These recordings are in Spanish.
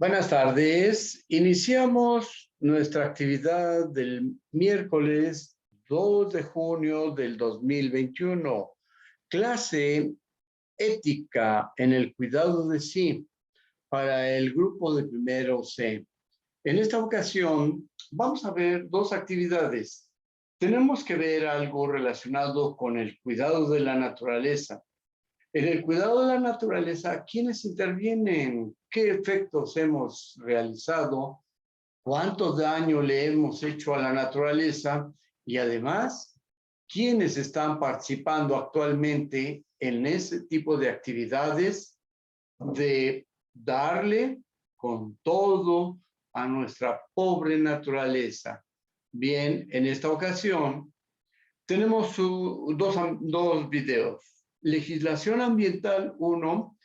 Buenas tardes. Iniciamos nuestra actividad del miércoles 2 de junio del 2021. Clase ética en el cuidado de sí para el grupo de primero C. En esta ocasión vamos a ver dos actividades. Tenemos que ver algo relacionado con el cuidado de la naturaleza. En el cuidado de la naturaleza, ¿quiénes intervienen? ¿Qué efectos hemos realizado? ¿Cuánto daño le hemos hecho a la naturaleza? Y además, ¿quiénes están participando actualmente en ese tipo de actividades de darle con todo a nuestra pobre naturaleza? Bien, en esta ocasión tenemos dos videos. Legislación ambiental, uno,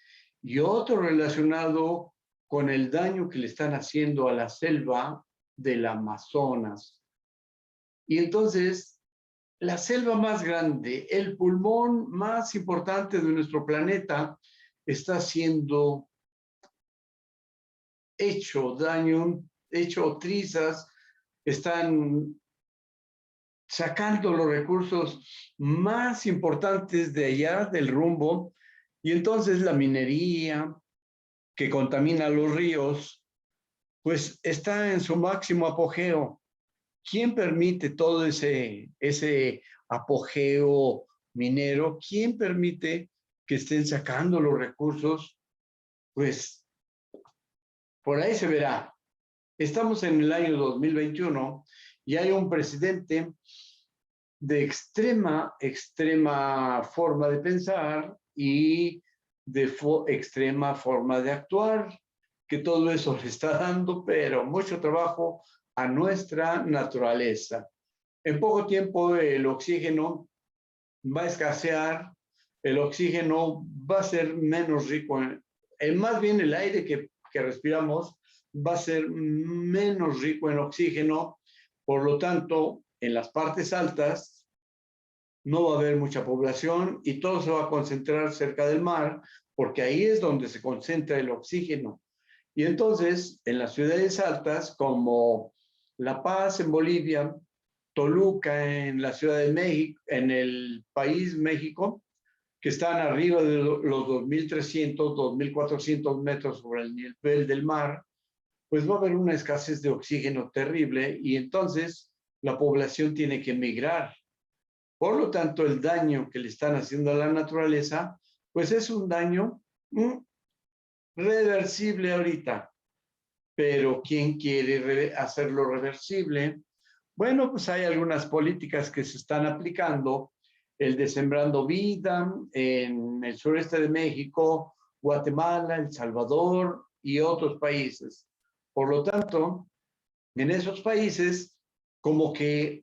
y otro relacionado con el daño que le están haciendo a la selva del Amazonas. Y entonces, la selva más grande, el pulmón más importante de nuestro planeta, está siendo hecho daño, hecho trizas, están sacando los recursos más importantes de allá del rumbo, y entonces la minería que contamina los ríos, pues está en su máximo apogeo. ¿Quién permite todo ese apogeo minero? ¿Quién permite que estén sacando los recursos? Pues por ahí se verá. Estamos en el año 2021 y hay un presidente de extrema forma de pensar y de extrema forma de actuar, que todo eso le está dando, pero mucho trabajo a nuestra naturaleza. En poco tiempo el oxígeno va a escasear, el oxígeno va a ser menos rico, más bien el aire que respiramos va a ser menos rico en oxígeno, por lo tanto, en las partes altas no va a haber mucha población y todo se va a concentrar cerca del mar, porque ahí es donde se concentra el oxígeno. Y entonces, en las ciudades altas, como La Paz en Bolivia, Toluca en la Ciudad de México, en el país México, que están arriba de los 2.300, 2.400 metros sobre el nivel del mar, pues va a haber una escasez de oxígeno terrible y entonces la población tiene que migrar. Por lo tanto, el daño que le están haciendo a la naturaleza, pues es un daño reversible ahorita. Pero ¿quién quiere hacerlo reversible? Bueno, pues hay algunas políticas que se están aplicando, el de Sembrando Vida en el sureste de México, Guatemala, El Salvador y otros países. Por lo tanto, en esos países, como que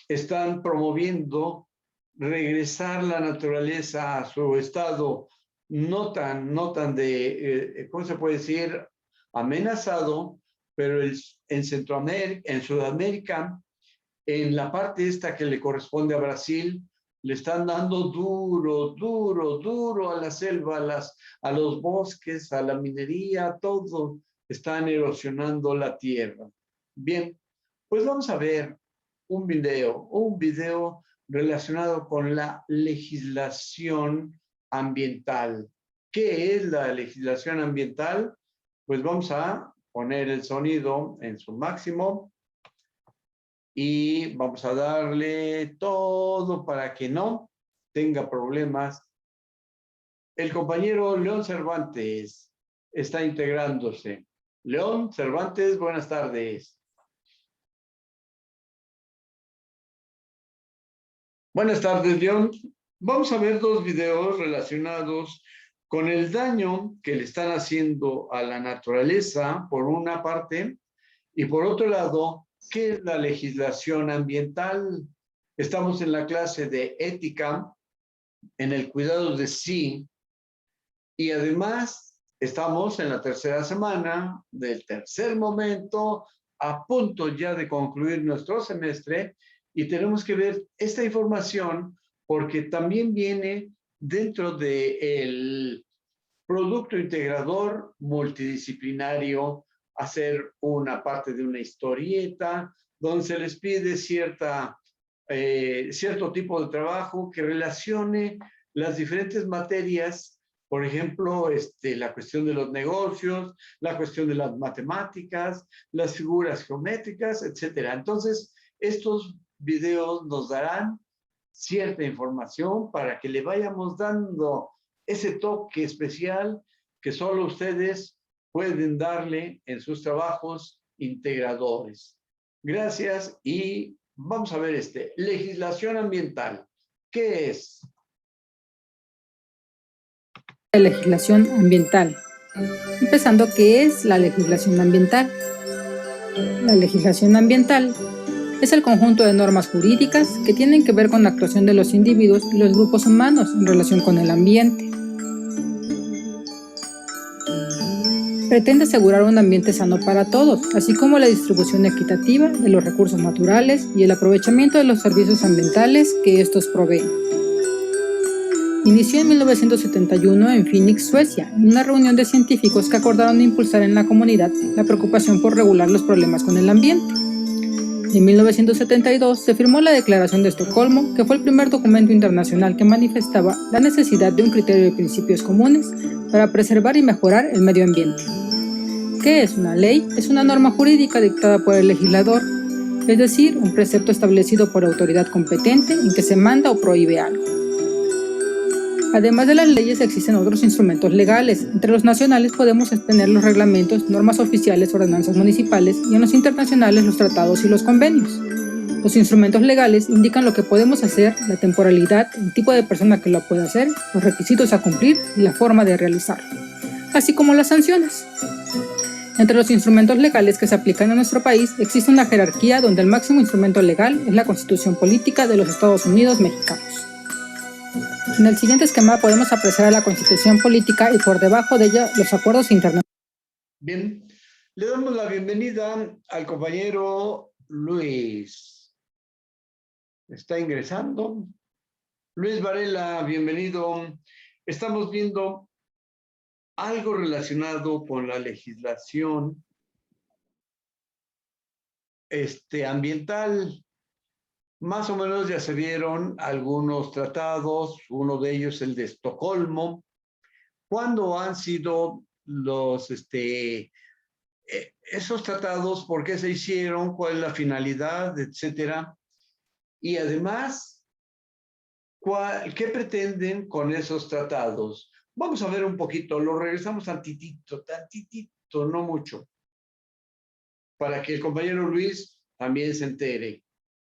están promoviendo regresar la naturaleza a su estado no tan de, ¿cómo se puede decir? Amenazado, pero en Centroamérica, en Sudamérica, en la parte esta que le corresponde a Brasil, le están dando duro a la selva, a los bosques, a la minería, todo. Están erosionando la tierra. Bien, pues vamos a ver un video relacionado con la legislación ambiental. ¿Qué es la legislación ambiental? Pues vamos a poner el sonido en su máximo y vamos a darle todo para que no tenga problemas. El compañero León Cervantes está integrándose. León Cervantes, buenas tardes. Buenas tardes, León. Vamos a ver dos videos relacionados con el daño que le están haciendo a la naturaleza, por una parte, y por otro lado, ¿qué es la legislación ambiental? Estamos en la clase de ética, en el cuidado de sí, y además estamos en la tercera semana del tercer momento, a punto ya de concluir nuestro semestre, y tenemos que ver esta información porque también viene dentro del producto integrador multidisciplinario, hacer una parte de una historieta, donde se les pide cierto tipo de trabajo que relacione las diferentes materias, por ejemplo, la cuestión de los negocios, la cuestión de las matemáticas, las figuras geométricas, etcétera. Entonces, estos videos nos darán cierta información para que le vayamos dando ese toque especial que solo ustedes pueden darle en sus trabajos integradores. Gracias y vamos a ver legislación ambiental. ¿Qué es? La legislación ambiental. Empezando, ¿qué es la legislación ambiental? La legislación ambiental es el conjunto de normas jurídicas que tienen que ver con la actuación de los individuos y los grupos humanos en relación con el ambiente. Pretende asegurar un ambiente sano para todos, así como la distribución equitativa de los recursos naturales y el aprovechamiento de los servicios ambientales que estos proveen. Inició en 1971 en Phoenix, Suecia, en una reunión de científicos que acordaron impulsar en la comunidad la preocupación por regular los problemas con el ambiente. En 1972 se firmó la Declaración de Estocolmo, que fue el primer documento internacional que manifestaba la necesidad de un criterio de principios comunes para preservar y mejorar el medio ambiente. ¿Qué es una ley? Es una norma jurídica dictada por el legislador, es decir, un precepto establecido por autoridad competente en que se manda o prohíbe algo. Además de las leyes existen otros instrumentos legales. Entre los nacionales podemos tener los reglamentos, normas oficiales, ordenanzas municipales y en los internacionales los tratados y los convenios. Los instrumentos legales indican lo que podemos hacer, la temporalidad, el tipo de persona que lo puede hacer, los requisitos a cumplir y la forma de realizarlo, así como las sanciones. Entre los instrumentos legales que se aplican en nuestro país existe una jerarquía donde el máximo instrumento legal es la Constitución Política de los Estados Unidos Mexicanos. En el siguiente esquema podemos apreciar la Constitución Política y por debajo de ella los acuerdos internacionales. Bien, le damos la bienvenida al compañero Luis. Está ingresando. Luis Varela, bienvenido. Estamos viendo algo relacionado con la legislación ambiental. Más o menos ya se vieron algunos tratados, uno de ellos el de Estocolmo. ¿Cuándo han sido esos tratados? ¿Por qué se hicieron? ¿Cuál es la finalidad? Etcétera. Y además, ¿qué pretenden con esos tratados? Vamos a ver un poquito, lo regresamos tantitito, no mucho, para que el compañero Luis también se entere.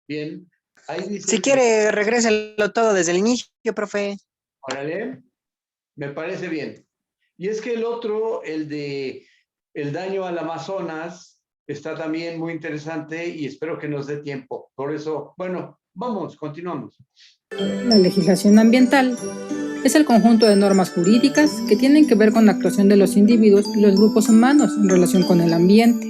Bien. Ahí dice si quiere, regréselo todo desde el inicio, profe. Órale, me parece bien. Y es que el otro, el de el daño al Amazonas, está también muy interesante y espero que nos dé tiempo. Por eso, bueno, continuamos. La legislación ambiental es el conjunto de normas jurídicas que tienen que ver con la actuación de los individuos y los grupos humanos en relación con el ambiente.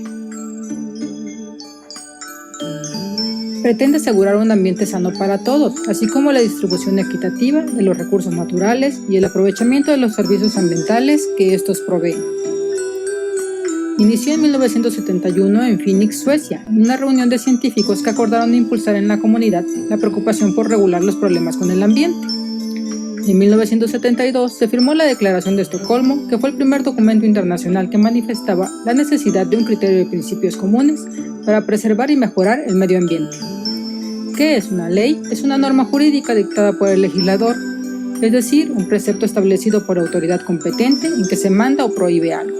Pretende asegurar un ambiente sano para todos, así como la distribución equitativa de los recursos naturales y el aprovechamiento de los servicios ambientales que estos proveen. Inició en 1971 en Phoenix, Suecia, en una reunión de científicos que acordaron impulsar en la comunidad la preocupación por regular los problemas con el ambiente. En 1972 se firmó la Declaración de Estocolmo, que fue el primer documento internacional que manifestaba la necesidad de un criterio de principios comunes para preservar y mejorar el medio ambiente. ¿Qué es una ley? Es una norma jurídica dictada por el legislador, es decir, un precepto establecido por autoridad competente en que se manda o prohíbe algo.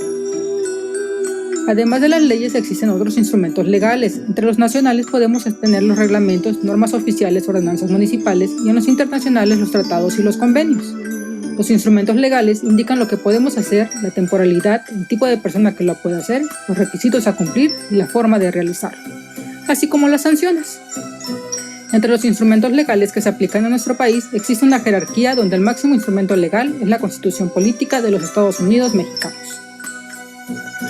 Además de las leyes existen otros instrumentos legales. Entre los nacionales podemos tener los reglamentos, normas oficiales, ordenanzas municipales y en los internacionales los tratados y los convenios. Los instrumentos legales indican lo que podemos hacer, la temporalidad, el tipo de persona que lo puede hacer, los requisitos a cumplir y la forma de realizarlo, así como las sanciones. Entre los instrumentos legales que se aplican en nuestro país existe una jerarquía donde el máximo instrumento legal es la Constitución Política de los Estados Unidos Mexicanos.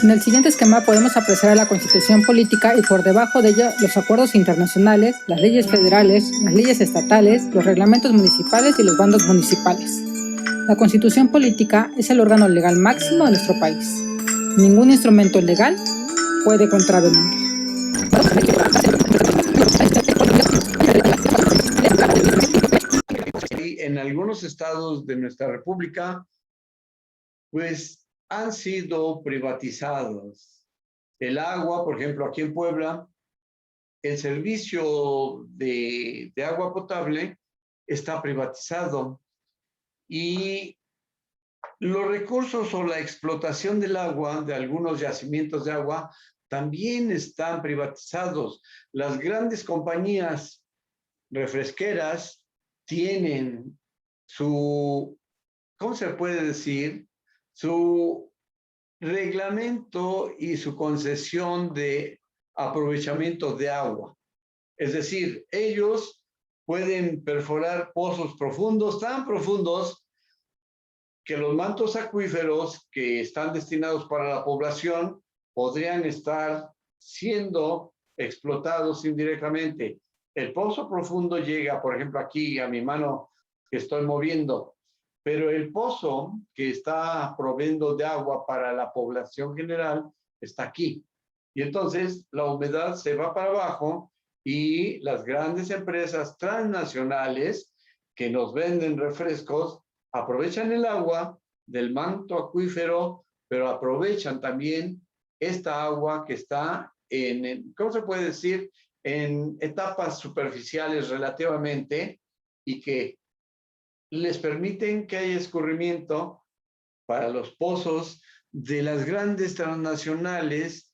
En el siguiente esquema podemos apreciar la Constitución Política y por debajo de ella los acuerdos internacionales, las leyes federales, las leyes estatales, los reglamentos municipales y los bandos municipales. La Constitución Política es el órgano legal máximo de nuestro país. Ningún instrumento legal puede contravenirla. En algunos estados de nuestra república, pues han sido privatizados. El agua, por ejemplo, aquí en Puebla, el servicio de agua potable está privatizado y los recursos o la explotación del agua, de algunos yacimientos de agua, también están privatizados. Las grandes compañías refresqueras tienen su, ¿cómo se puede decir? Su reglamento y su concesión de aprovechamiento de agua. Es decir, ellos pueden perforar pozos profundos, tan profundos que los mantos acuíferos que están destinados para la población podrían estar siendo explotados indirectamente. El pozo profundo llega, por ejemplo, aquí a mi mano que estoy moviendo, pero el pozo que está proveyendo de agua para la población general está aquí. Y entonces la humedad se va para abajo y las grandes empresas transnacionales que nos venden refrescos aprovechan el agua del manto acuífero, pero aprovechan también esta agua que está ¿cómo se puede decir? En etapas superficiales relativamente y que les permiten que haya escurrimiento para los pozos de las grandes transnacionales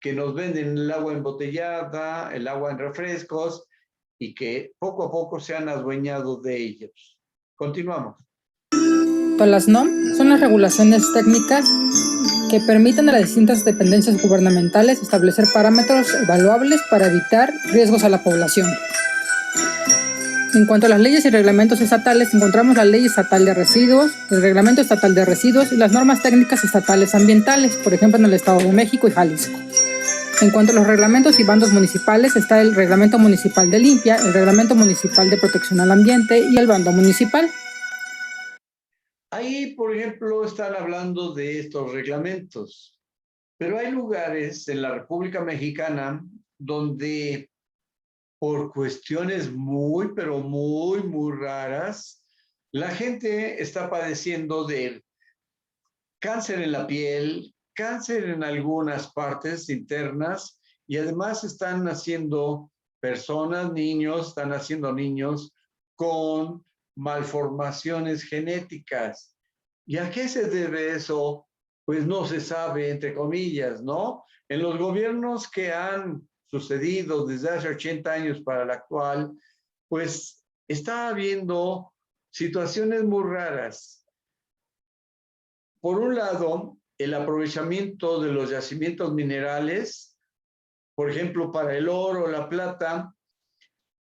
que nos venden el agua embotellada, el agua en refrescos y que poco a poco se han adueñado de ellos. Continuamos. Las NOM son las regulaciones técnicas que permiten a las distintas dependencias gubernamentales establecer parámetros evaluables para evitar riesgos a la población. En cuanto a las leyes y reglamentos estatales, encontramos la Ley Estatal de Residuos, el Reglamento Estatal de Residuos y las normas técnicas estatales ambientales, por ejemplo en el Estado de México y Jalisco. En cuanto a los reglamentos y bandos municipales, está el Reglamento Municipal de Limpia, el Reglamento Municipal de Protección al Ambiente y el bando municipal. Ahí, por ejemplo, están hablando de estos reglamentos, pero hay lugares en la República Mexicana donde por cuestiones muy, pero muy raras, la gente está padeciendo de cáncer en la piel, cáncer en algunas partes internas y además están naciendo personas, niños, están naciendo niños con malformaciones genéticas. ¿Y a qué se debe eso? Pues no se sabe, entre comillas, ¿no? En los gobiernos que han sucedido desde hace 80 años para el actual, pues está habiendo situaciones muy raras. Por un lado, el aprovechamiento de los yacimientos minerales, por ejemplo, para el oro, la plata,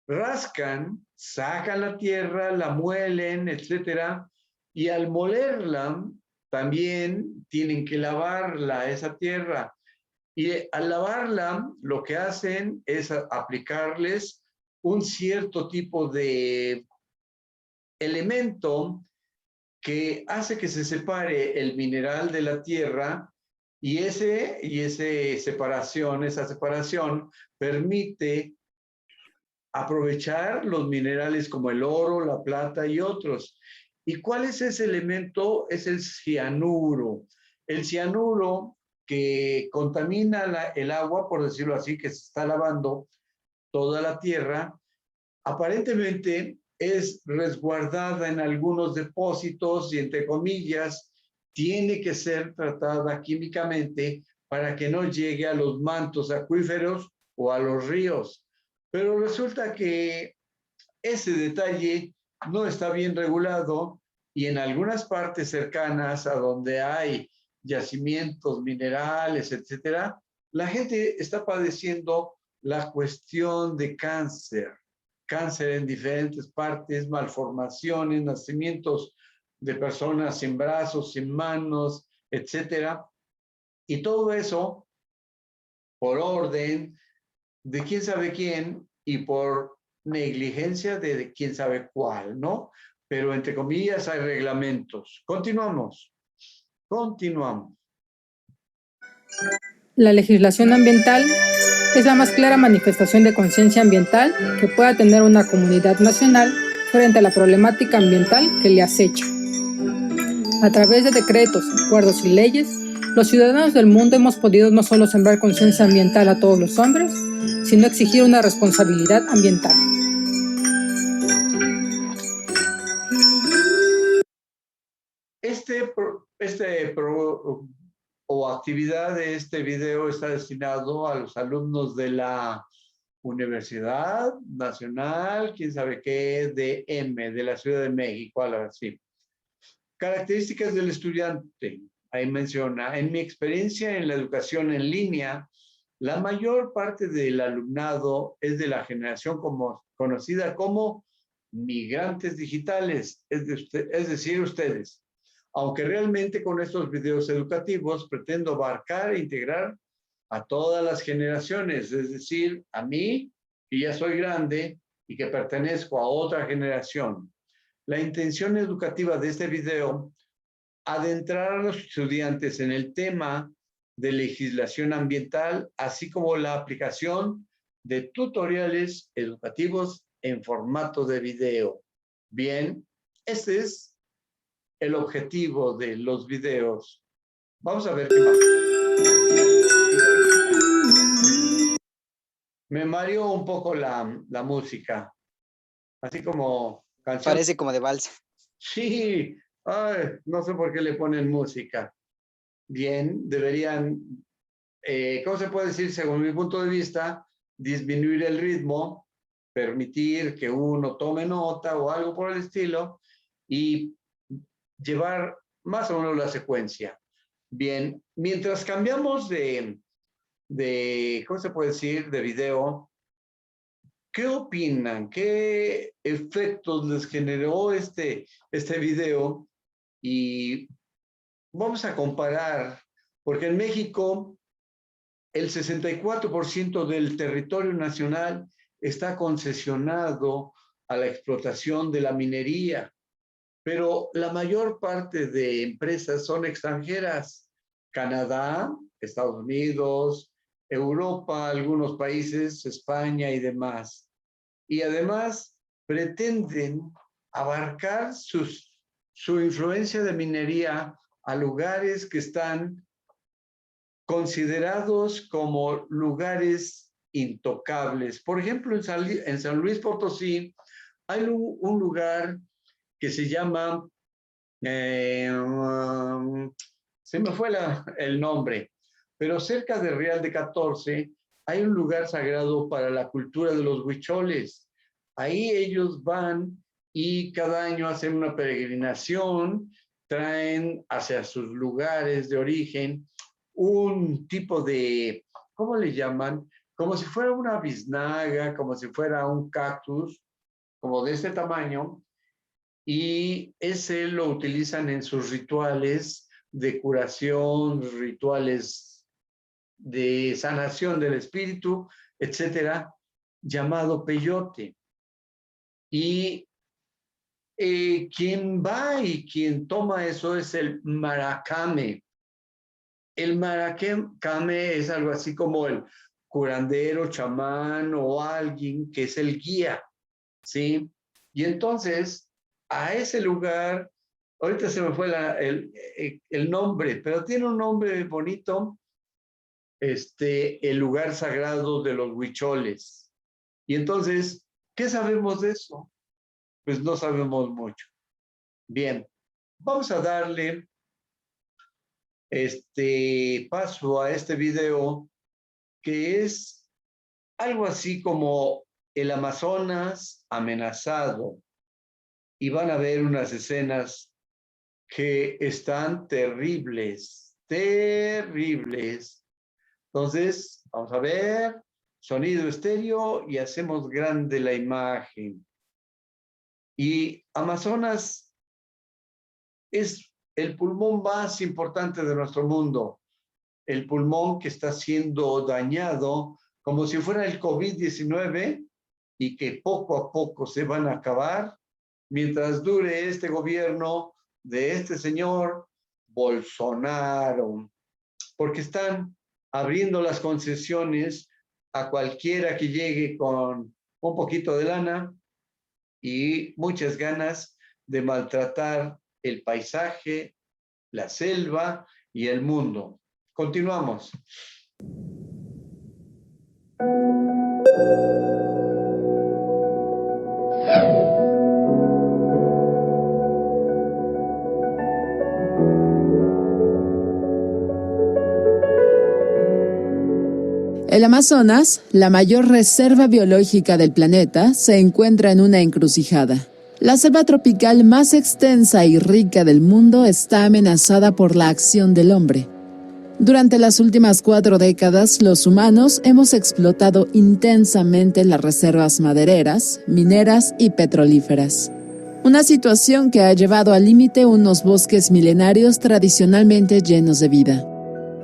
rascan, sacan la tierra, la muelen, etcétera, y al molerla también tienen que lavarla, esa tierra. Y al lavarla, lo que hacen es aplicarles un cierto tipo de elemento que hace que se separe el mineral de la tierra y esa separación permite aprovechar los minerales como el oro, la plata y otros. ¿Y cuál es ese elemento? Es el cianuro. El cianuro que contamina el agua, por decirlo así, que se está lavando toda la tierra, aparentemente es resguardada en algunos depósitos y, entre comillas, tiene que ser tratada químicamente para que no llegue a los mantos acuíferos o a los ríos. Pero resulta que ese detalle no está bien regulado y en algunas partes cercanas a donde hay yacimientos minerales, etcétera, la gente está padeciendo la cuestión de cáncer en diferentes partes, malformaciones, nacimientos de personas sin brazos, sin manos, etcétera. Y todo eso por orden de quién sabe quién y por negligencia de quién sabe cuál, ¿no? pero entre comillas hay reglamentos. Continuamos. La legislación ambiental es la más clara manifestación de conciencia ambiental que pueda tener una comunidad nacional frente a la problemática ambiental que le acecha. A través de decretos, acuerdos y leyes, los ciudadanos del mundo hemos podido no solo sembrar conciencia ambiental a todos los hombres, sino exigir una responsabilidad ambiental. Actividad de este video está destinado a los alumnos de la Universidad Nacional, quién sabe qué, de la Ciudad de México, algo así. Características del estudiante. Ahí menciona, en mi experiencia en la educación en línea, la mayor parte del alumnado es de la generación conocida como migrantes digitales, es decir, ustedes. Aunque realmente con estos videos educativos pretendo abarcar e integrar a todas las generaciones, es decir, a mí, que ya soy grande y que pertenezco a otra generación. La intención educativa de este video, adentrar a los estudiantes en el tema de legislación ambiental, así como la aplicación de tutoriales educativos en formato de video. Bien, este es el objetivo de los videos. Vamos a ver qué más. Me mareó un poco la música, así como canción. Parece como de vals. Sí, ay, no sé por qué le ponen música. Bien, deberían, ¿cómo se puede decir? Según mi punto de vista, disminuir el ritmo, permitir que uno tome nota o algo por el estilo y llevar más o menos la secuencia. Bien, mientras cambiamos de ¿cómo se puede decir? De video, ¿qué opinan? ¿Qué efectos les generó este video? Y vamos a comparar, porque en México el 64% del territorio nacional está concesionado a la explotación de la minería, pero la mayor parte de empresas son extranjeras. Canadá, Estados Unidos, Europa, algunos países, España y demás. Y además pretenden abarcar su influencia de minería a lugares que están considerados como lugares intocables. Por ejemplo, en San Luis Potosí hay un lugar que se llama, se me fue el nombre, pero cerca de Real de 14 hay un lugar sagrado para la cultura de los huicholes. Ahí ellos van y cada año hacen una peregrinación, traen hacia sus lugares de origen un tipo de, ¿cómo le llaman? Como si fuera una biznaga, como si fuera un cactus, como de este tamaño, y ese lo utilizan en sus rituales de curación, rituales de sanación del espíritu, etcétera, llamado peyote. Y quien va y quien toma eso es el maracame. El maracame es algo así como el curandero, chamán o alguien que es el guía, ¿sí? Y entonces, a ese lugar, ahorita se me fue el nombre, pero tiene un nombre bonito, el lugar sagrado de los huicholes. Y entonces, ¿qué sabemos de eso? Pues no sabemos mucho. Bien, vamos a darle paso a este video, que es algo así como el Amazonas amenazado. Y van a ver unas escenas que están terribles, terribles. Entonces, vamos a ver, sonido estéreo y hacemos grande la imagen. Y Amazonas es el pulmón más importante de nuestro mundo, el pulmón que está siendo dañado como si fuera el COVID-19 y que poco a poco se van a acabar. mientras dure este gobierno de este señor Bolsonaro, porque están abriendo las concesiones a cualquiera que llegue con un poquito de lana y muchas ganas de maltratar el paisaje, la selva y el mundo. Continuamos. El Amazonas, la mayor reserva biológica del planeta, se encuentra en una encrucijada. La selva tropical más extensa y rica del mundo está amenazada por la acción del hombre. Durante las últimas 4 décadas, los humanos hemos explotado intensamente las reservas madereras, mineras y petrolíferas. Una situación que ha llevado al límite unos bosques milenarios tradicionalmente llenos de vida.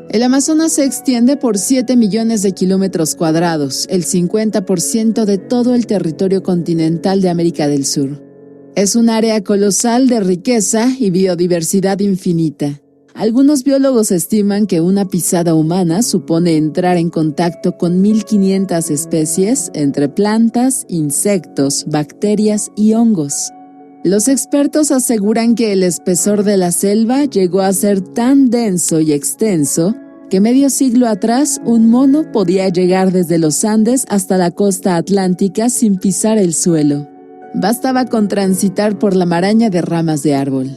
El Amazonas se extiende por 7 millones de kilómetros cuadrados, el 50% de todo el territorio continental de América del Sur. Es un área colosal de riqueza y biodiversidad infinita. Algunos biólogos estiman que una pisada humana supone entrar en contacto con 1.500 especies entre plantas, insectos, bacterias y hongos. Los expertos aseguran que el espesor de la selva llegó a ser tan denso y extenso que medio siglo atrás un mono podía llegar desde los Andes hasta la costa atlántica sin pisar el suelo. Bastaba con transitar por la maraña de ramas de árbol.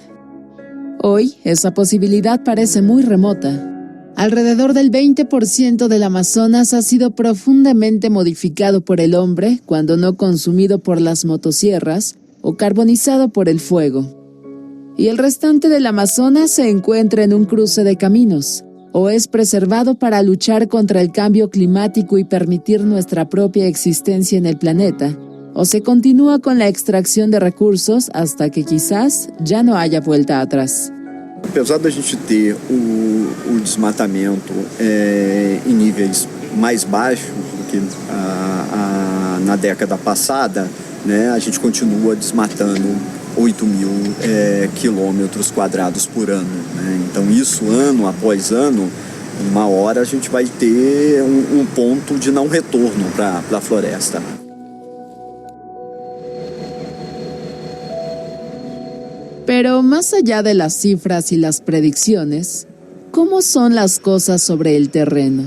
Hoy, esa posibilidad parece muy remota. Alrededor del 20% del Amazonas ha sido profundamente modificado por el hombre, cuando no consumido por las motosierras o carbonizado por el fuego. Y el restante del Amazonas se encuentra en un cruce de caminos, o es preservado para luchar contra el cambio climático y permitir nuestra propia existencia en el planeta, o se continúa con la extracción de recursos hasta que quizás ya no haya vuelta atrás. Apesar da gente ter o desmatamento em níveis mais baixos do que na década passada, né, a gente continua desmatando 8.000 quilômetros quadrados por ano, né? Então isso, ano após ano, uma hora a gente vai ter ponto de não retorno para a floresta. Pero más allá de las cifras y las predicciones, ¿cómo son las cosas sobre el terreno?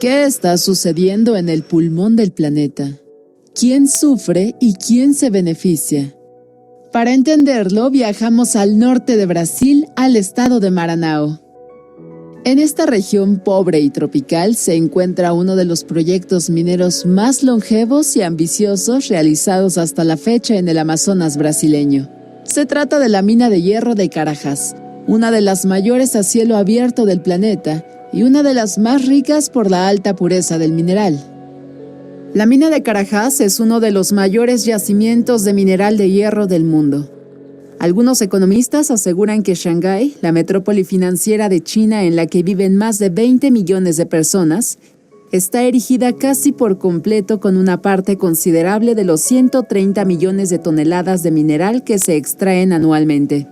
¿Qué está sucediendo en el pulmón del planeta? ¿Quién sufre y quién se beneficia? Para entenderlo, viajamos al norte de Brasil, al estado de Maranhão. En esta región pobre y tropical se encuentra uno de los proyectos mineros más longevos y ambiciosos realizados hasta la fecha en el Amazonas brasileño. Se trata de la mina de hierro de Carajás, una de las mayores a cielo abierto del planeta y una de las más ricas por la alta pureza del mineral. La mina de Carajás es uno de los mayores yacimientos de mineral de hierro del mundo. Algunos economistas aseguran que Shanghái, la metrópoli financiera de China en la que viven más de 20 millones de personas, está erigida casi por completo con una parte considerable de los 130 millones de toneladas de mineral que se extraen anualmente.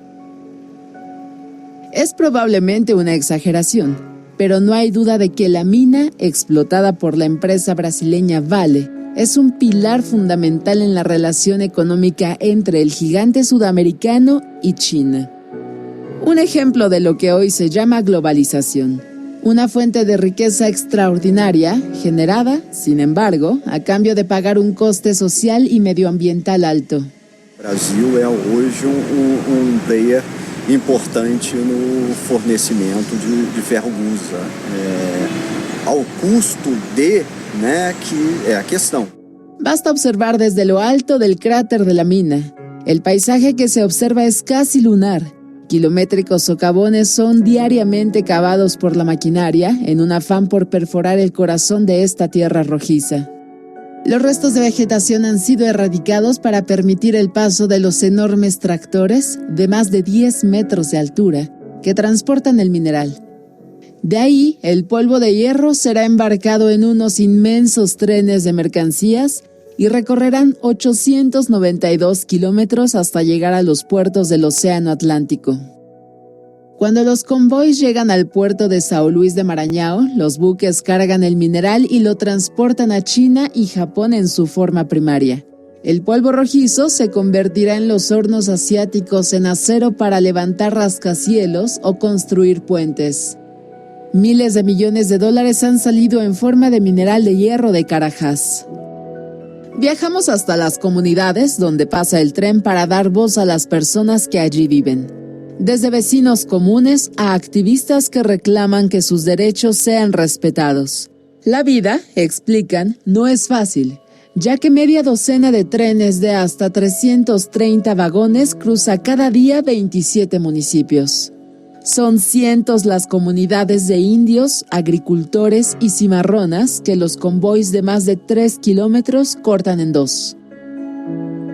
Es probablemente una exageración, pero no hay duda de que la mina, explotada por la empresa brasileña Vale, es un pilar fundamental en la relación económica entre el gigante sudamericano y China. Un ejemplo de lo que hoy se llama globalización. Una fuente de riqueza extraordinaria, generada, sin embargo, a cambio de pagar un coste social y medioambiental alto. Brasil é hoje player importante no fornecimento de ferro-gusa, ao custo de, né, que é a questão. Basta observar desde lo alto del cráter de la mina. El paisaje que se observa es casi lunar. Kilométricos socavones son diariamente cavados por la maquinaria en un afán por perforar el corazón de esta tierra rojiza. Los restos de vegetación han sido erradicados para permitir el paso de los enormes tractores de más de 10 metros de altura que transportan el mineral. De ahí, el polvo de hierro será embarcado en unos inmensos trenes de mercancías y recorrerán 892 kilómetros hasta llegar a los puertos del Océano Atlántico. Cuando los convoys llegan al puerto de São Luís de Maranhão, los buques cargan el mineral y lo transportan a China y Japón en su forma primaria. El polvo rojizo se convertirá en los hornos asiáticos en acero para levantar rascacielos o construir puentes. Miles de millones de dólares han salido en forma de mineral de hierro de Carajás. Viajamos hasta las comunidades donde pasa el tren para dar voz a las personas que allí viven. Desde vecinos comunes a activistas que reclaman que sus derechos sean respetados. La vida, explican, no es fácil, ya que media docena de trenes de hasta 330 vagones cruza cada día 27 municipios. Son cientos las comunidades de indios, agricultores y cimarronas que los convoys de más de 3 kilómetros cortan en dos.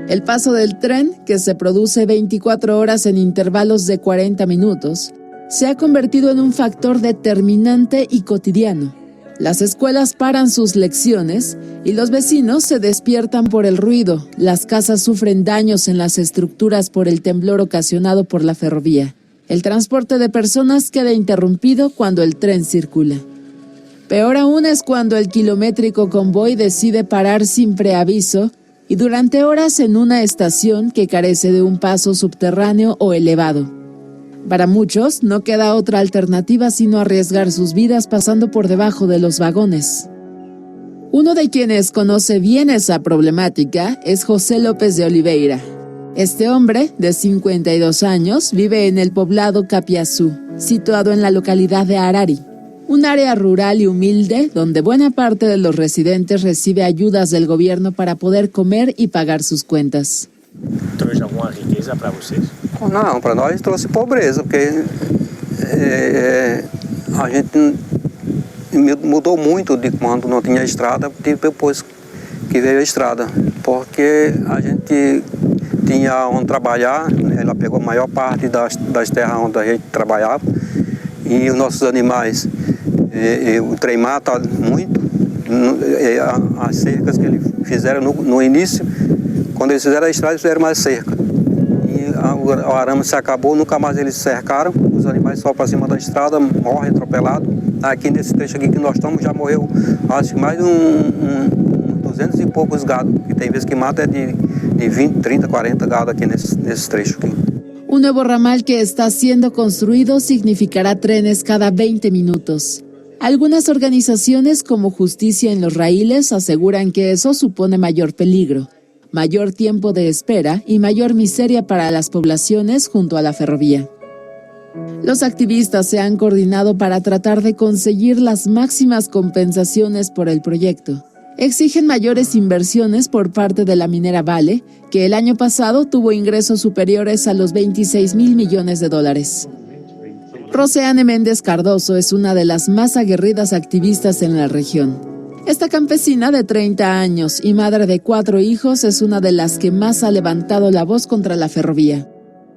El paso del tren, que se produce 24 horas en intervalos de 40 minutos, se ha convertido en un factor determinante y cotidiano. Las escuelas paran sus lecciones y los vecinos se despiertan por el ruido. Las casas sufren daños en las estructuras por el temblor ocasionado por la ferrovía. El transporte de personas queda interrumpido cuando el tren circula. Peor aún es cuando el kilométrico convoy decide parar sin preaviso y durante horas en una estación que carece de un paso subterráneo o elevado. Para muchos no queda otra alternativa sino arriesgar sus vidas pasando por debajo de los vagones. Uno de quienes conoce bien esa problemática es José López de Oliveira. Este hombre, de 52 años, vive en el poblado Capiazú, situado en la localidad de Arari, un área rural y humilde donde buena parte de los residentes recibe ayudas del gobierno para poder comer y pagar sus cuentas. Trouxe alguma riqueza para vocês? Não, para nós trouxe pobreza, porque a gente mudou muito de quando não tinha estrada, depois que veio a estrada, porque a gente tinha onde trabalhar, ela pegou a maior parte das terras onde a gente trabalhava, e os nossos animais, o trem mata muito, as cercas que eles fizeram no início, quando eles fizeram a estrada, eles fizeram mais cerca. E o arame se acabou, nunca mais eles cercaram, os animais só para cima da estrada, morrem atropelados. Aqui nesse trecho aqui que nós estamos, já morreu, acho que mais de 200 e poucos gado, que tem vezes que mata de 20, 30, 40 gado aqui nesse trecho aqui. Un nuevo ramal que está siendo construido significará trenes cada 20 minutos. Algunas organizaciones como Justicia en los Raíles aseguran que eso supone mayor peligro, mayor tiempo de espera y mayor miseria para las poblaciones junto a la ferrovía. Los activistas se han coordinado para tratar de conseguir las máximas compensaciones por el proyecto. Exigen mayores inversiones por parte de la minera Vale, que el año pasado tuvo ingresos superiores a los 26,000 millones de dólares. Roseane Méndez Cardoso es una de las más aguerridas activistas en la región. Esta campesina de 30 años y madre de 4 hijos es una de las que más ha levantado la voz contra la ferrovía.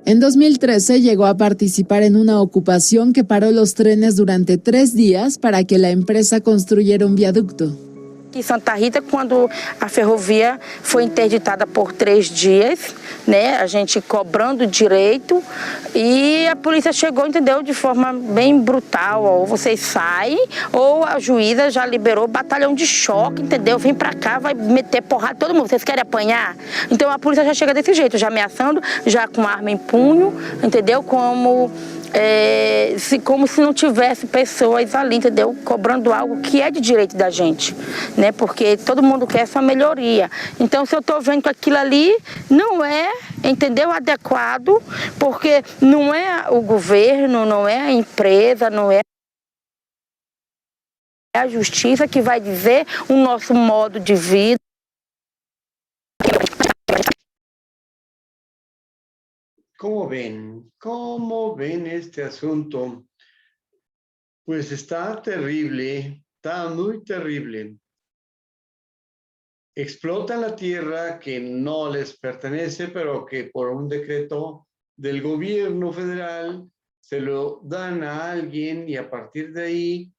En 2013 llegó a participar en una ocupación que paró los trenes durante 3 días para que la empresa construyera un viaducto. Aqui em Santa Rita, quando a ferrovia foi interditada por 3 dias, né, a gente cobrando direito, e a polícia chegou, entendeu, de forma bem brutal, ou vocês saem, ou a juíza já liberou batalhão de choque, entendeu, vem pra cá, vai meter porrada todo mundo, vocês querem apanhar? Então a polícia já chega desse jeito, já ameaçando, já com arma em punho, entendeu, como se não tivesse pessoas ali, entendeu, cobrando algo que é de direito da gente, né, porque todo mundo quer essa melhoria. Então, se eu estou vendo que aquilo ali não é, entendeu, adequado, porque não é o governo, não é a empresa, não é a justiça que vai dizer o nosso modo de vida. ¿Cómo ven? ¿Cómo ven este asunto? Pues está terrible, está muy terrible. Explotan la tierra que no les pertenece, pero que por un decreto del gobierno federal se lo dan a alguien y a partir de ahí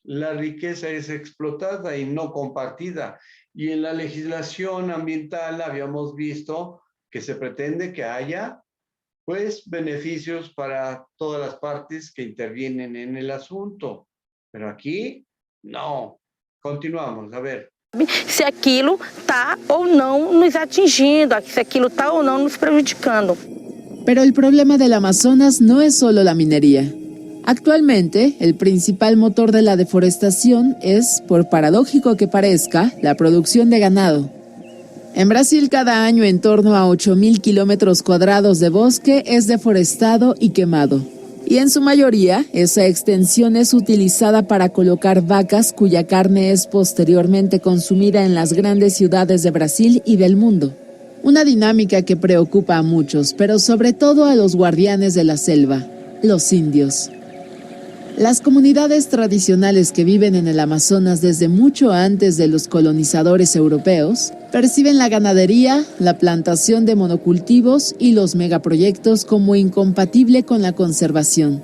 la riqueza es explotada y no compartida. Y en la legislación ambiental habíamos visto que se pretende que haya, pues, beneficios para todas las partes que intervienen en el asunto. Pero aquí, no. Continuamos, a ver. Se aquilo está ou não nos atingindo, se aquilo está ou não nos prejudicando. Pero el problema del Amazonas no es solo la minería. Actualmente, el principal motor de la deforestación es, por paradójico que parezca, la producción de ganado. En Brasil, cada año en torno a 8.000 kilómetros cuadrados de bosque es deforestado y quemado. Y en su mayoría, esa extensión es utilizada para colocar vacas cuya carne es posteriormente consumida en las grandes ciudades de Brasil y del mundo. Una dinámica que preocupa a muchos, pero sobre todo a los guardianes de la selva, los indios. Las comunidades tradicionales que viven en el Amazonas desde mucho antes de los colonizadores europeos perciben la ganadería, la plantación de monocultivos y los megaproyectos como incompatible con la conservación.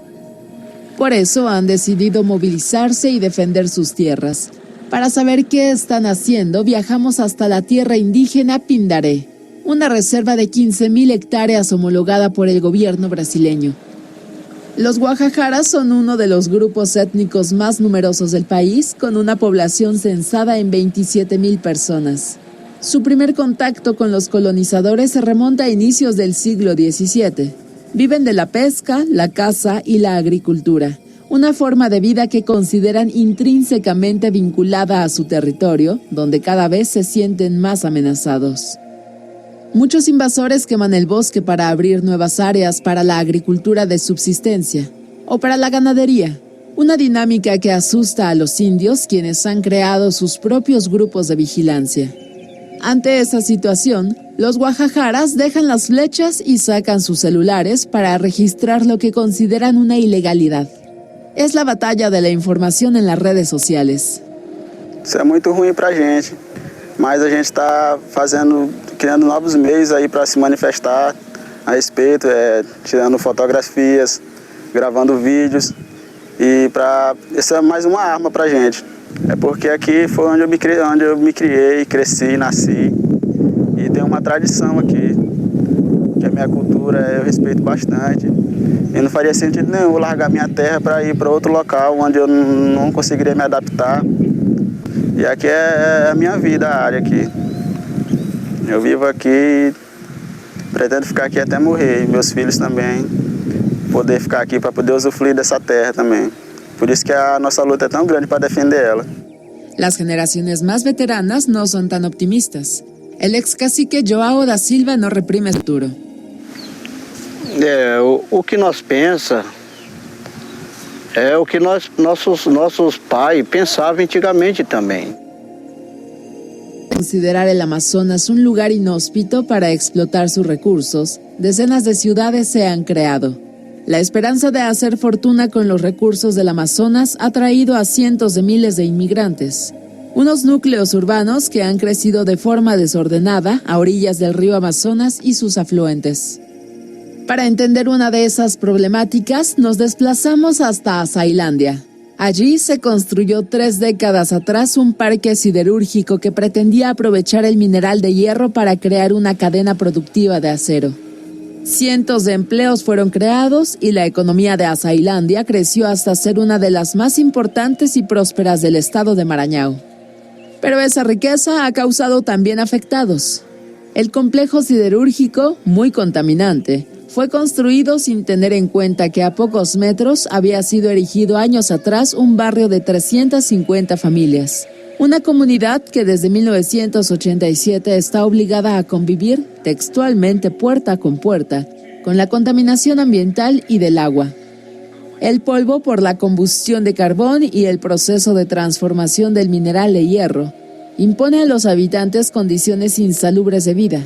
Por eso han decidido movilizarse y defender sus tierras. Para saber qué están haciendo, viajamos hasta la tierra indígena Pindaré, una reserva de 15.000 hectáreas homologada por el gobierno brasileño. Los Guajajaras son uno de los grupos étnicos más numerosos del país, con una población censada en 27.000 personas. Su primer contacto con los colonizadores se remonta a inicios del siglo XVII. Viven de la pesca, la caza y la agricultura, una forma de vida que consideran intrínsecamente vinculada a su territorio, donde cada vez se sienten más amenazados. Muchos invasores queman el bosque para abrir nuevas áreas para la agricultura de subsistencia o para la ganadería, una dinámica que asusta a los indios, quienes han creado sus propios grupos de vigilancia. Ante esa situación, los guajajaras dejan las flechas y sacan sus celulares para registrar lo que consideran una ilegalidad. Es la batalla de la información en las redes sociales. Isso é muito ruim pra gente, mas a gente está criando novos meios aí para se manifestar a respeito, tirando fotografias, gravando vídeos, e isso é mais uma arma pra gente. É porque aqui foi onde eu me criei, cresci, nasci, e tem uma tradição aqui, que a minha cultura eu respeito bastante. E não faria sentido nenhum largar minha terra para ir para outro local onde eu não conseguiria me adaptar. E aqui é a minha vida, a área aqui. Eu vivo aqui e pretendo ficar aqui até morrer, e meus filhos também, poder ficar aqui para poder usufruir dessa terra também. Por isso que a nossa luta é tão grande para defender ela. Las generaciones más veteranas no son tan optimistas. El ex cacique João da Silva no reprime el futuro. O que nós pensa é o que nossos pais pensavam antigamente também. Considerar el Amazonas un lugar inhóspito para explotar sus recursos, decenas de ciudades se han creado. La esperanza de hacer fortuna con los recursos del Amazonas ha traído a cientos de miles de inmigrantes. Unos núcleos urbanos que han crecido de forma desordenada a orillas del río Amazonas y sus afluentes. Para entender una de esas problemáticas, nos desplazamos hasta Azailandia. Allí se construyó 3 décadas atrás un parque siderúrgico que pretendía aprovechar el mineral de hierro para crear una cadena productiva de acero. Cientos de empleos fueron creados y la economía de Azailandia creció hasta ser una de las más importantes y prósperas del estado de Maranhão. Pero esa riqueza ha causado también afectados. El complejo siderúrgico, muy contaminante, fue construido sin tener en cuenta que a pocos metros había sido erigido años atrás un barrio de 350 familias. Una comunidad que desde 1987 está obligada a convivir, textualmente puerta con puerta, con la contaminación ambiental y del agua. El polvo por la combustión de carbón y el proceso de transformación del mineral de hierro impone a los habitantes condiciones insalubres de vida.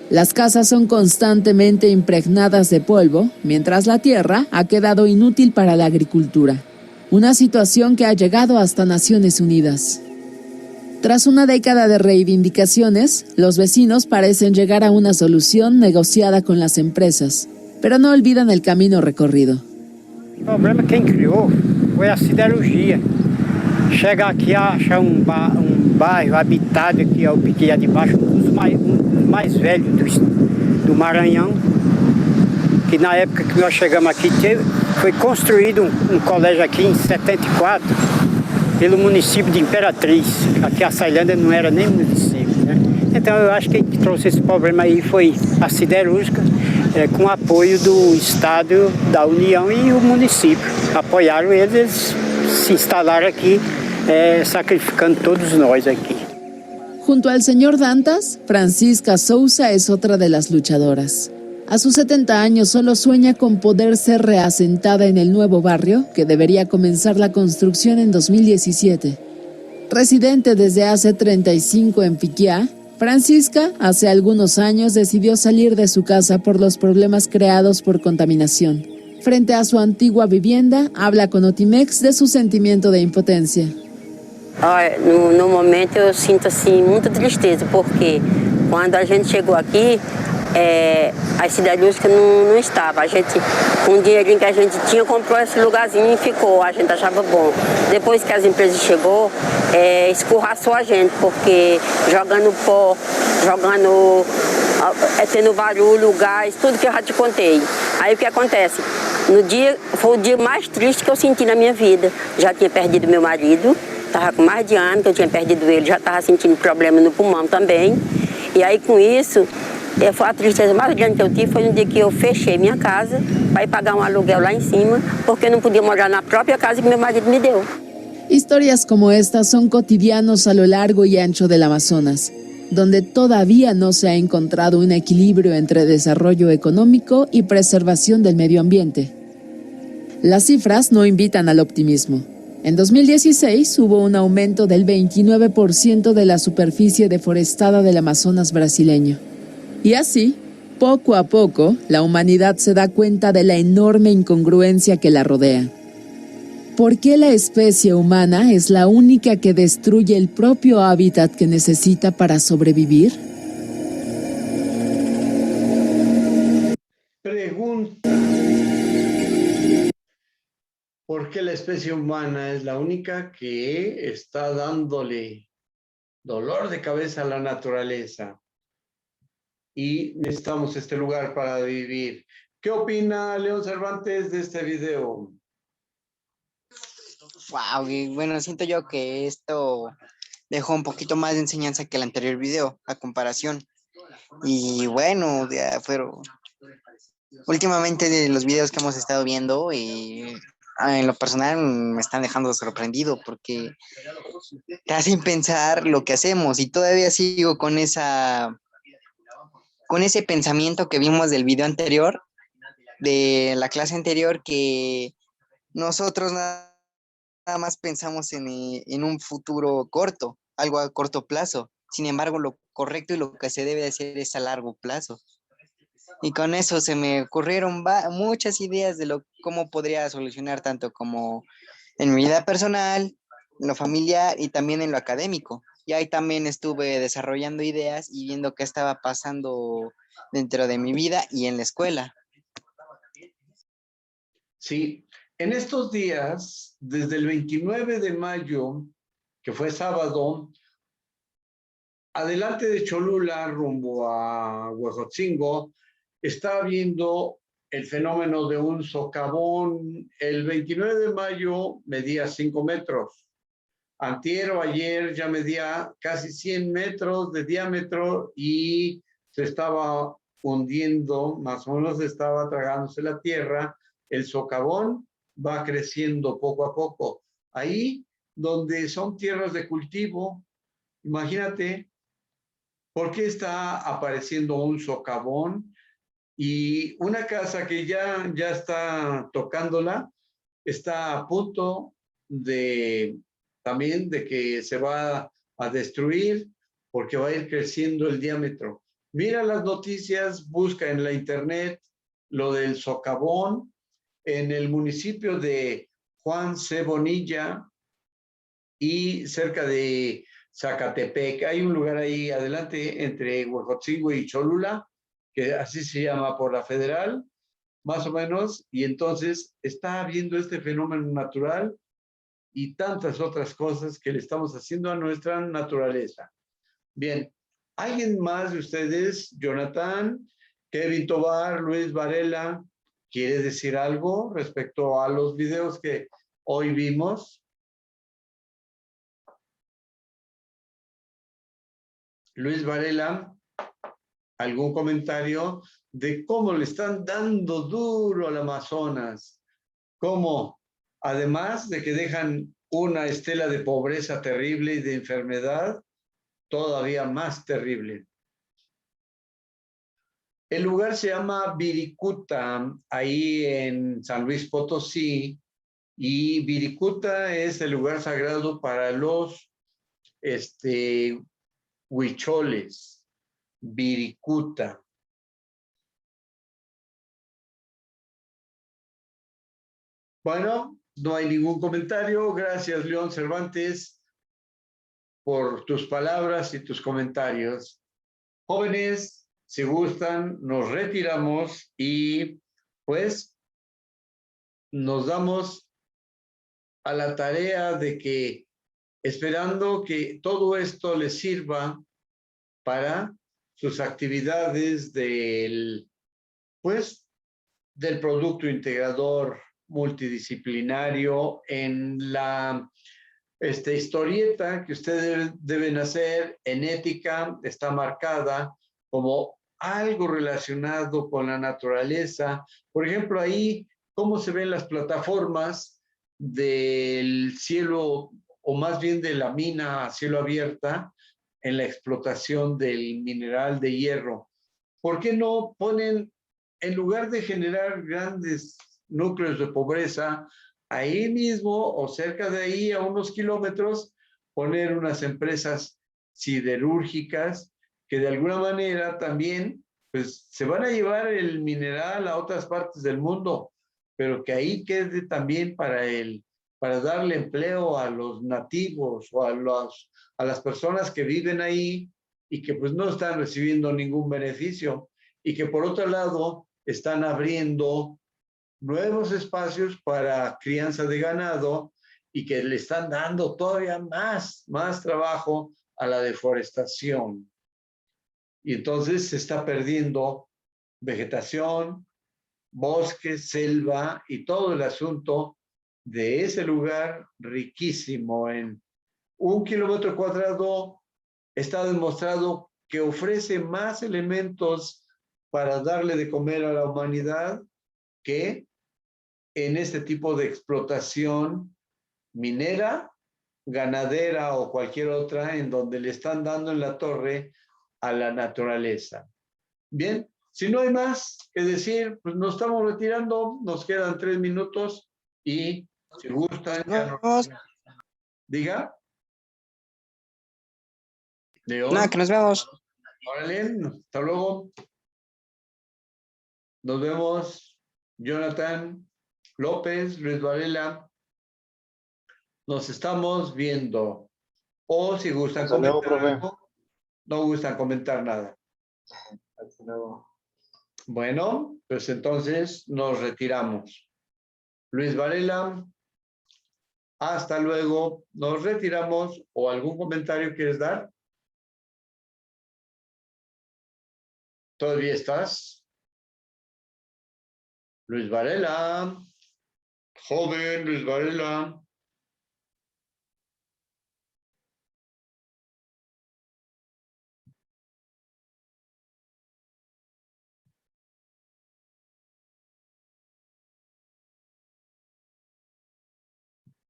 Las casas son constantemente impregnadas de polvo, mientras la tierra ha quedado inútil para la agricultura. Una situación que ha llegado hasta Naciones Unidas. Tras una década de reivindicaciones, los vecinos parecen llegar a una solución negociada con las empresas, pero no olvidan el camino recorrido. O problema quem criou foi a siderurgia. Chega aqui a achar um bairro habitado aqui, é o Piqueia de Baixo, um dos mais velhos do Maranhão, que na época que nós chegamos aqui, foi construído um colégio aqui em 74, pelo município de Imperatriz. Aqui a Sailândia não era nem município, né? Então eu acho que quem trouxe esse problema aí foi a siderúrgica, com o apoio do Estado, da União e o município. Apoiaram eles, se instalaram aqui, sacrificando todos nós aqui. Junto al señor Dantas, Francisca Souza es otra de las luchadoras. A sus 70 años solo sueña con poder ser reasentada en el nuevo barrio, que debería comenzar la construcción en 2017. Residente desde hace 35 en Piquia, Francisca hace algunos años decidió salir de su casa por los problemas creados por contaminación. Frente a su antigua vivienda, habla con Otimex de su sentimiento de impotencia. No momento eu sinto assim muita tristeza, porque quando a gente chegou aqui, a siderúrgica não estava. A gente, com o dinheirinho que a gente tinha, comprou esse lugarzinho e ficou. A gente achava bom. Depois que as empresas chegou, escorraçou a gente, porque jogando pó, tendo barulho, gás, tudo que eu já te contei. Aí o que acontece? Foi o dia mais triste que eu senti na minha vida. Já tinha perdido meu marido, estava com mais de ano que eu tinha perdido ele, já estava sentindo problema no pulmão também. E aí com isso, a tristeza mais grande que eu tive foi no dia que eu fechei minha casa para ir pagar um aluguel lá em cima, porque eu não podia morar na própria casa que meu marido me deu. Historias como estas son cotidianos a lo largo y ancho del Amazonas, donde todavía no se ha encontrado un equilibrio entre desarrollo económico y preservación del medio ambiente. Las cifras no invitan al optimismo. En 2016 hubo un aumento del 29% de la superficie deforestada del Amazonas brasileño. Y así, poco a poco, la humanidad se da cuenta de la enorme incongruencia que la rodea. ¿Por qué la especie humana es la única que destruye el propio hábitat que necesita para sobrevivir? Pregunta. ¿Por qué la especie humana es la única que está dándole dolor de cabeza a la naturaleza? Y necesitamos este lugar para vivir. ¿Qué opina León Cervantes de este video? Wow, y bueno, siento yo que esto dejó un poquito más de enseñanza que el anterior video, a comparación. Y bueno, últimamente de los videos que hemos estado viendo, en lo personal me están dejando sorprendido porque te hacen pensar lo que hacemos y todavía sigo con ese pensamiento que vimos del video anterior, de la clase anterior, que nosotros nada más pensamos en un futuro corto, algo a corto plazo. Sin embargo, lo correcto y lo que se debe hacer es a largo plazo. Y con eso se me ocurrieron muchas ideas de cómo podría solucionar tanto como en mi vida personal, en lo familiar y también en lo académico. Y ahí también estuve desarrollando ideas y viendo qué estaba pasando dentro de mi vida y en la escuela. Sí, en estos días, desde el 29 de mayo, que fue sábado, adelante de Cholula, rumbo a Huejotzingo, está habiendo el fenómeno de un socavón. El 29 de mayo medía 5 metros. Antier o ayer ya medía casi 100 metros de diámetro y se estaba hundiendo, más o menos estaba tragándose la tierra. El socavón va creciendo poco a poco. Ahí donde son tierras de cultivo, imagínate, ¿por qué está apareciendo un socavón? Y una casa que ya está tocándola, está a punto también de que se va a destruir porque va a ir creciendo el diámetro. Mira las noticias, busca en la internet lo del socavón en el municipio de Juan C. Bonilla y cerca de Zacatepec. Hay un lugar ahí adelante entre Huejotzingo y Cholula, que así se llama por la federal, más o menos, y entonces está habiendo este fenómeno natural y tantas otras cosas que le estamos haciendo a nuestra naturaleza. Bien, ¿alguien más de ustedes, Jonathan, Kevin Tobar, Luis Varela, quiere decir algo respecto a los videos que hoy vimos? Luis Varela, ¿algún comentario de cómo le están dando duro al Amazonas? Cómo, además de que dejan una estela de pobreza terrible y de enfermedad todavía más terrible. El lugar se llama Viricuta, ahí en San Luis Potosí, y Viricuta es el lugar sagrado para los huicholes. Viricuta. Bueno, no hay ningún comentario. Gracias, León Cervantes, por tus palabras y tus comentarios. Jóvenes, si gustan, nos retiramos y pues nos damos a la tarea de que, esperando que todo esto les sirva para sus actividades del Producto Integrador Multidisciplinario en la historieta que ustedes deben hacer en ética está marcada como algo relacionado con la naturaleza. Por ejemplo, ahí, cómo se ven las plataformas del cielo, o más bien de la mina a cielo abierta, en la explotación del mineral de hierro. ¿Por qué no ponen, en lugar de generar grandes núcleos de pobreza, ahí mismo o cerca de ahí, a unos kilómetros, poner unas empresas siderúrgicas que de alguna manera también pues, se van a llevar el mineral a otras partes del mundo, pero que ahí quede también para darle empleo a los nativos o a las personas que viven ahí y que pues no están recibiendo ningún beneficio y que por otro lado están abriendo nuevos espacios para crianza de ganado y que le están dando todavía más trabajo a la deforestación. Y entonces se está perdiendo vegetación, bosque, selva y todo el asunto de ese lugar riquísimo. En 1 kilómetro cuadrado está demostrado que ofrece más elementos para darle de comer a la humanidad que en este tipo de explotación minera, ganadera o cualquier otra en donde le están dando en la torre a la naturaleza. Bien, si no hay más que decir, pues nos estamos retirando, nos quedan 3 minutos y si gustan, ya nos... Diga. León. Nada, que nos vemos. Órale, hasta luego. Nos vemos, Jonathan, López, Luis Varela. Nos estamos viendo. O si gustan comentar algo, no gustan comentar nada. Hasta luego. Bueno, pues entonces nos retiramos. Luis Varela, hasta luego. Nos retiramos. ¿O algún comentario quieres dar? ¿Todavía estás? Luis Varela. Joven Luis Varela.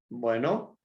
Bueno.